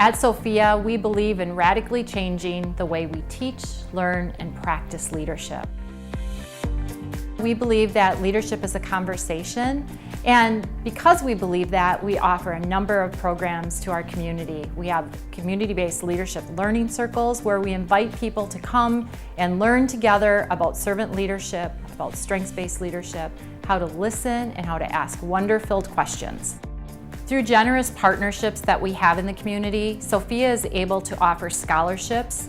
At Sophia, we believe in radically changing the way we teach, learn, and practice leadership. We believe that leadership is a conversation, and because we believe that, we offer a number of programs to our community. We have community-based leadership learning circles where we invite people to come and learn together about servant leadership, about strengths-based leadership, how to listen, and how to ask wonder-filled questions. Through generous partnerships that we have in the community, Sophia is able to offer scholarships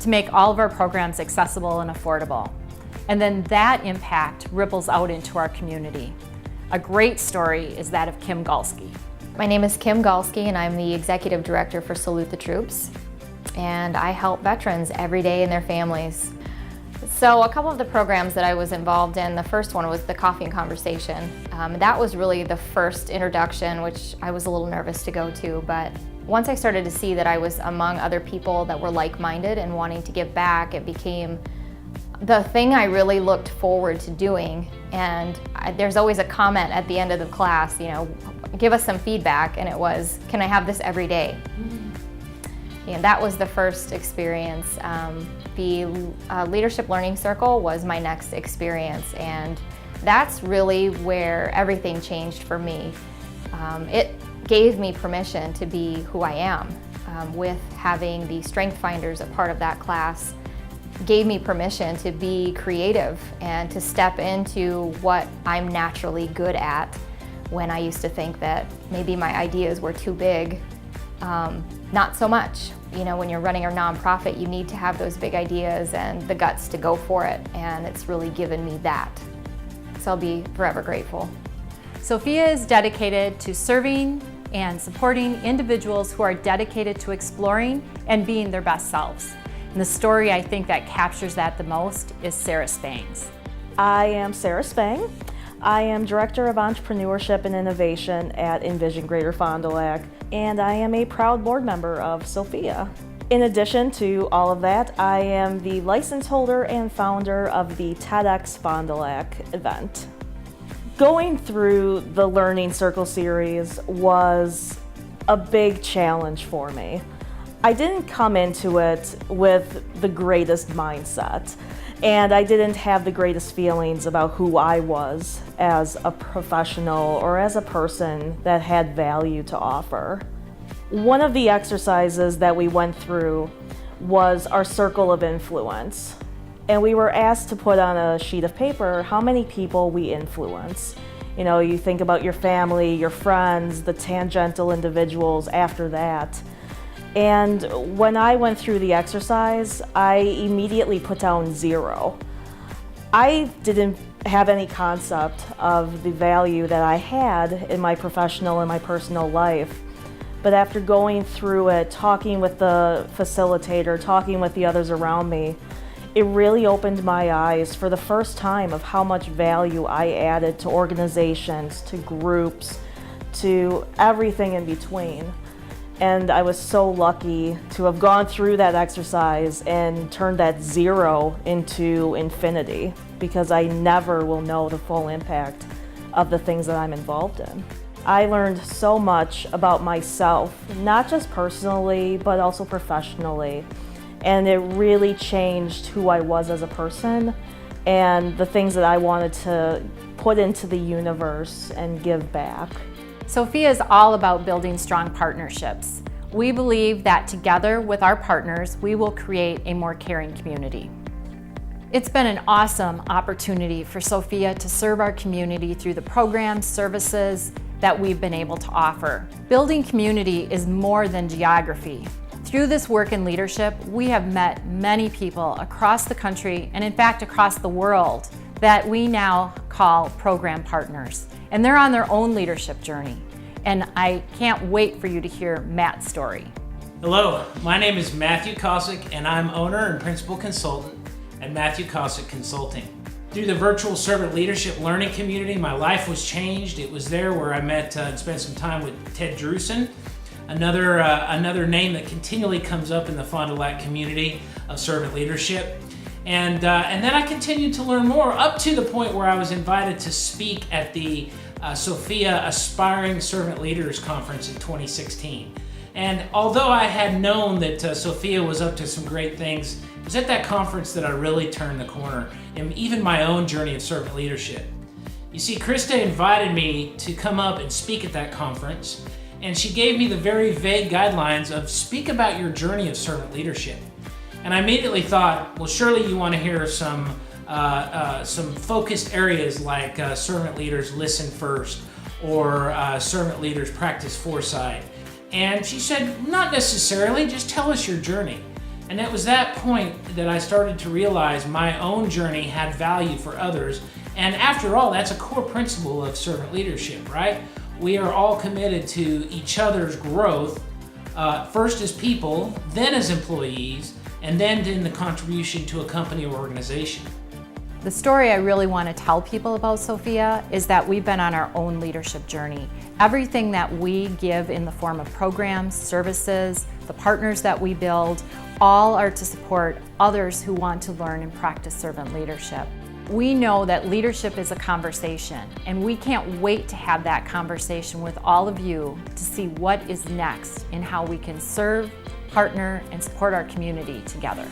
to make all of our programs accessible and affordable. And then that impact ripples out into our community. A great story is that of Kim Galski. My name is Kim Galski and I'm the Executive Director for Salute the Troops. And I help veterans every day and their families. So a couple of the programs that I was involved in, the first one was the Coffee and Conversation. That was really the first introduction, which I was a little nervous to go to, but once I started to see that I was among other people that were like-minded and wanting to give back, it became the thing I really looked forward to doing. And there's always a comment at the end of the class, you know, give us some feedback, and it was, can I have this every day? And that was the first experience. The Leadership Learning Circle was my next experience, and that's really where everything changed for me. It gave me permission to be who I am. With having the Strength Finders a part of that class, gave me permission to be creative and to step into what I'm naturally good at, when I used to think that maybe my ideas were too big. Not so much. You know, when you're running a nonprofit, you need to have those big ideas and the guts to go for it, and it's really given me that. So I'll be forever grateful. Sophia is dedicated to serving and supporting individuals who are dedicated to exploring and being their best selves. And the story I think that captures that the most is Sarah Spangs. I am Sarah Spang. I am Director of Entrepreneurship and Innovation at Envision Greater Fond du Lac, and I am a proud board member of Sophia. In addition to all of that, I am the license holder and founder of the TEDx Fond du Lac event. Going through the Learning Circle series was a big challenge for me. I didn't come into it with the greatest mindset, and I didn't have the greatest feelings about who I was as a professional or as a person that had value to offer. One of the exercises that we went through was our circle of influence, and we were asked to put on a sheet of paper how many people we influence. You know, you think about your family, your friends, the tangential individuals after that. And when I went through the exercise, I immediately put down 0. I didn't have any concept of the value that I had in my professional and my personal life. But after going through it, talking with the facilitator, talking with the others around me, it really opened my eyes for the first time of how much value I added to organizations, to groups, to everything in between. And I was so lucky to have gone through that exercise and turned that 0 into infinity, because I never will know the full impact of the things that I'm involved in. I learned so much about myself, not just personally, but also professionally. And it really changed who I was as a person and the things that I wanted to put into the universe and give back. Sophia is all about building strong partnerships. We believe that together with our partners, we will create a more caring community. It's been an awesome opportunity for Sophia to serve our community through the programs, services that we've been able to offer. Building community is more than geography. Through this work in leadership, we have met many people across the country, and in fact across the world, that we now call program partners. And they're on their own leadership journey. And I can't wait for you to hear Matt's story. Hello, my name is Matthew Kasich, and I'm owner and principal consultant at Matthew Kasich Consulting. Through the virtual servant leadership learning community, my life was changed. It was there where I met and spent some time with Ted Drusen, another name that continually comes up in the Fond du Lac community of servant leadership. And then I continued to learn more, up to the point where I was invited to speak at the Sophia Aspiring Servant Leaders Conference in 2016. And although I had known that Sophia was up to some great things, it was at that conference that I really turned the corner in even my own journey of servant leadership. You see, Krista invited me to come up and speak at that conference, and she gave me the very vague guidelines of speak about your journey of servant leadership. And I immediately thought, well, surely you want to hear some focused areas like servant leaders listen first, or servant leaders practice foresight. And she said, not necessarily, just tell us your journey. And it was that point that I started to realize my own journey had value for others. And after all, that's a core principle of servant leadership, right? We are all committed to each other's growth, first as people, then as employees, and then in the contribution to a company or organization. The story I really want to tell people about Sophia is that we've been on our own leadership journey. Everything that we give in the form of programs, services, the partners that we build, all are to support others who want to learn and practice servant leadership. We know that leadership is a conversation, and we can't wait to have that conversation with all of you to see what is next in how we can serve, partner, and support our community together.